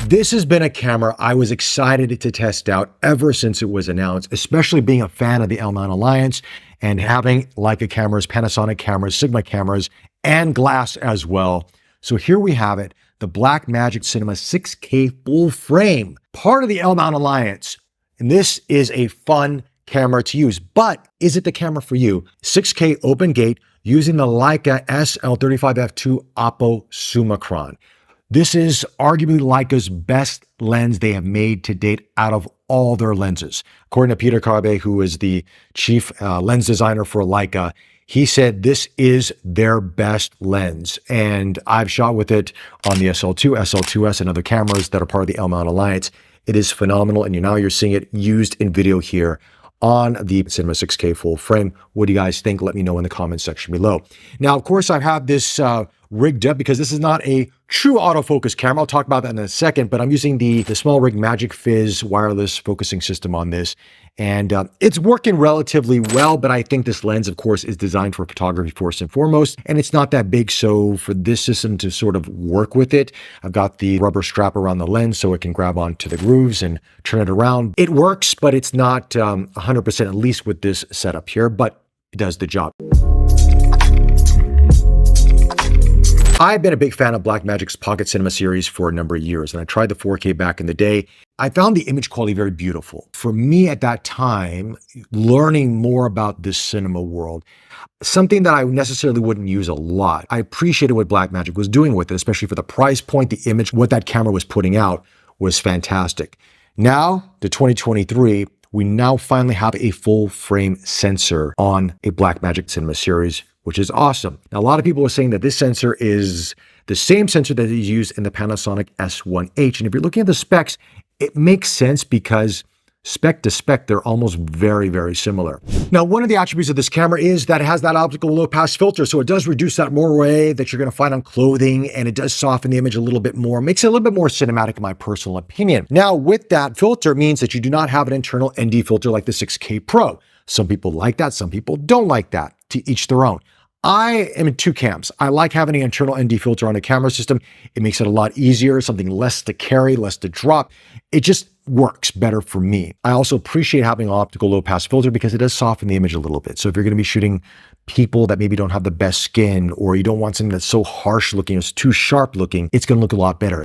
This has been a camera I was excited to test out ever since it was announced, especially being a fan of the L-Mount Alliance and having Leica cameras, Panasonic cameras, Sigma cameras, and glass as well. So here we have it, the Blackmagic Cinema 6K full frame, part of the L-Mount Alliance. And this is a fun camera to use, but is it the camera for you? 6K open gate using the Leica SL35f2 Oppo Summicron. This is arguably Leica's best lens they have made to date out of all their lenses. According to Peter Carbe, who is the chief lens designer for Leica, he said this is their best lens. And I've shot with it on the SL2, SL2S, and other cameras that are part of the L-Mount Alliance. It is phenomenal, and now you're seeing it used in video here on the Cinema 6K full frame. What do you guys think? Let me know in the comment section below. Now, of course, I have this rigged up because this is not a true autofocus camera. I'll talk about that in a second, but I'm using the small rig Magic Fizz wireless focusing system on this. And it's working relatively well, but I think this lens, of course, is designed for photography first and foremost, and it's not that big. So for this system to sort of work with it, I've got the rubber strap around the lens so it can grab onto the grooves and turn it around. It works, but it's not 100%, at least with this setup here, but it does the job. I've been a big fan of Blackmagic's Pocket Cinema series for a number of years, and I tried the 4K back in the day. I found the image quality very beautiful. For me at that time, learning more about this cinema world, something that I necessarily wouldn't use a lot. I appreciated what Blackmagic was doing with it, especially for the price point, the image, what that camera was putting out was fantastic. Now, to 2023, we now finally have a full frame sensor on a Blackmagic Cinema series, which is awesome. Now, a lot of people are saying that this sensor is the same sensor that is used in the Panasonic S1H. And if you're looking at the specs, it makes sense because spec to spec, they're almost very, very similar. Now, one of the attributes of this camera is that it has that optical low pass filter. So it does reduce that moire that you're going to find on clothing, and it does soften the image a little bit more, makes it a little bit more cinematic in my personal opinion. Now, with that filter means that you do not have an internal ND filter like the 6K Pro. Some people like that. Some people don't like that. To each their own. I am in two camps. I like having an internal ND filter on a camera system. It makes it a lot easier, something less to carry, less to drop. It just works better for me. I also appreciate having an optical low pass filter because it does soften the image a little bit. So if you're going to be shooting people that maybe don't have the best skin, or you don't want something that's so harsh looking, it's too sharp looking, it's going to look a lot better.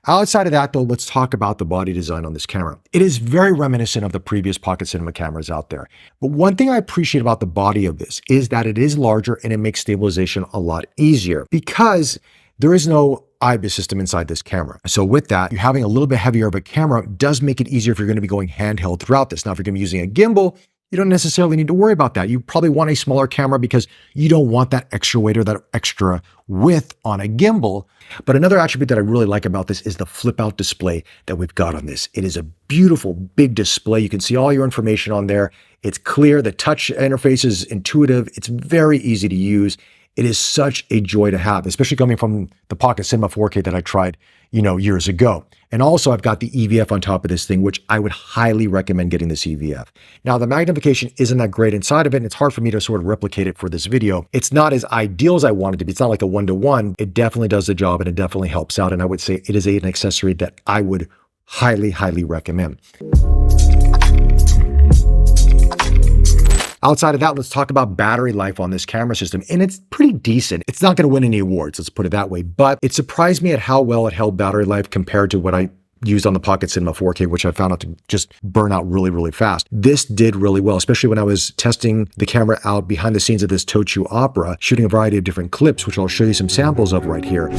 Outside of that, though, let's talk about the body design on this camera. It is very reminiscent of the previous Pocket Cinema cameras out there. But one thing I appreciate about the body of this is that it is larger and it makes stabilization a lot easier because there is no IBIS system inside this camera. So with that, you're having a little bit heavier of a camera does make it easier if you're going to be going handheld throughout this. Now, if you're going to be using a gimbal, you don't necessarily need to worry about that. You probably want a smaller camera because you don't want that extra weight or that extra width on a gimbal. But another attribute that I really like about this is the flip out display that we've got on this. It is a beautiful big display. You can see all your information on there. It's clear. The touch interface is intuitive. It's very easy to use. It is such a joy to have, especially coming from the Pocket Cinema 4K that I tried, years ago. And also I've got the EVF on top of this thing, which I would highly recommend getting this EVF. Now, the magnification isn't that great inside of it, and it's hard for me to sort of replicate it for this video. It's not as ideal as I want it to be. It's not like a 1-to-1. It definitely does the job, and it definitely helps out. And I would say it is an accessory that I would highly, highly recommend. Outside of that, let's talk about battery life on this camera system. And it's pretty decent. It's not going to win any awards, let's put it that way. But it surprised me at how well it held battery life compared to what I used on the Pocket Cinema 4K, which I found out to just burn out really, really fast. This did really well, especially when I was testing the camera out behind the scenes of this Tochu Opera, shooting a variety of different clips, which I'll show you some samples of right here.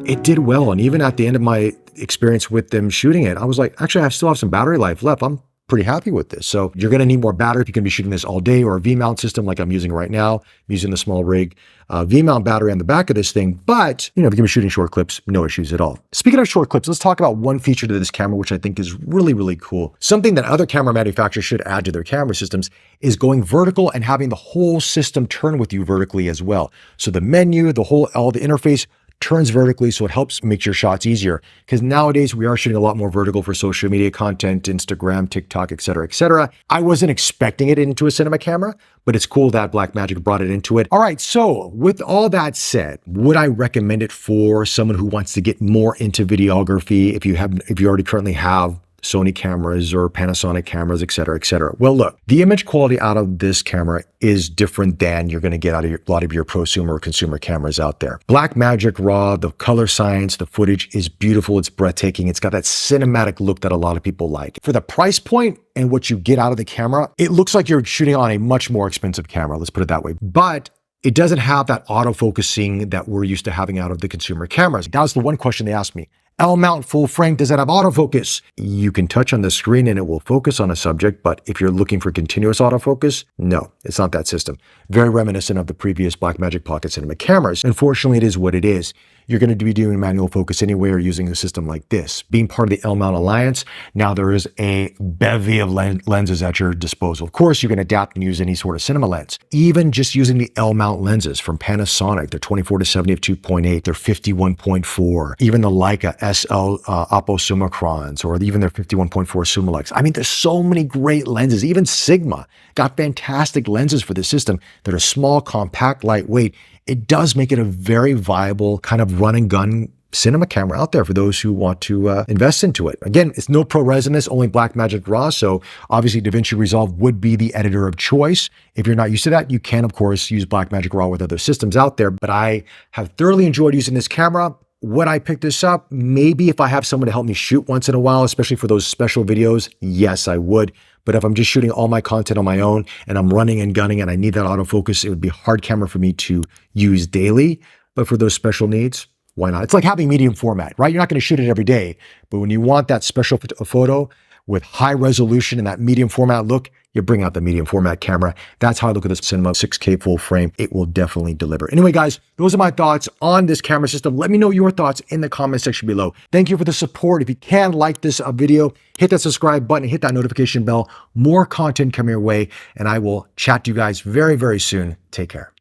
It did well, and even at the end of my experience with them shooting it, I was like, actually, I still have some battery life left. I'm pretty happy with this. So you're going to need more battery if you're going to be shooting this all day, or a V-mount system like I'm using right now. I'm using the small rig V-mount battery on the back of this thing. But, if you're going to be shooting short clips, no issues at all. Speaking of short clips, let's talk about one feature to this camera, which I think is really, really cool. Something that other camera manufacturers should add to their camera systems is going vertical and having the whole system turn with you vertically as well. So the menu, all the interface turns vertically, so it helps make your shots easier. Because nowadays we are shooting a lot more vertical for social media content, Instagram, TikTok, etc., etc. I wasn't expecting it into a cinema camera, but it's cool that Blackmagic brought it into it. All right, so with all that said, would I recommend it for someone who wants to get more into videography if you already currently have Sony cameras or Panasonic cameras, etc., etc.? Well, look, the image quality out of this camera is different than you're going to get out of a lot of your prosumer or consumer cameras out there. Blackmagic RAW, the color science, the footage is beautiful. It's breathtaking. It's got that cinematic look that a lot of people like. For the price point and what you get out of the camera, it looks like you're shooting on a much more expensive camera. Let's put it that way. But it doesn't have that autofocusing that we're used to having out of the consumer cameras. That was the one question they asked me. L-Mount full frame, does that have autofocus? You can touch on the screen and it will focus on a subject, but if you're looking for continuous autofocus, no, it's not that system. Very reminiscent of the previous Blackmagic Pocket Cinema cameras. Unfortunately, it is what it is. You're going to be doing manual focus anyway or using a system like this. Being part of the L-Mount Alliance, now there is a bevy of lenses at your disposal. Of course, you can adapt and use any sort of cinema lens. Even just using the L-Mount lenses from Panasonic, they're 24 to 70 f2.8, they're 51.4, even the Leica SL Oppo Summicrons, or even their 51.4 Summilux. I mean, there's so many great lenses. Even Sigma got fantastic lenses for this system that are small, compact, lightweight. It does make it a very viable kind of run and gun cinema camera out there for those who want to invest into it. Again, it's no ProRes in this, only Blackmagic RAW, so obviously DaVinci Resolve would be the editor of choice. If you're not used to that, you can, of course, use Blackmagic RAW with other systems out there, but I have thoroughly enjoyed using this camera. Would I pick this up? Maybe if I have someone to help me shoot once in a while, especially for those special videos, yes, I would. But if I'm just shooting all my content on my own and I'm running and gunning and I need that autofocus, it would be a hard camera for me to use daily. But for those special needs, why not? It's like having medium format, right? You're not going to shoot it every day, but when you want that special photo with high resolution and that medium format look, you bring out the medium format camera. That's how I look at this Cinema 6K full frame. It will definitely deliver. Anyway, guys, those are my thoughts on this camera system. Let me know your thoughts in the comment section below. Thank you for the support. If you can like this video, hit that subscribe button, hit that notification bell. More content coming your way, and I will chat to you guys very, very soon. Take care.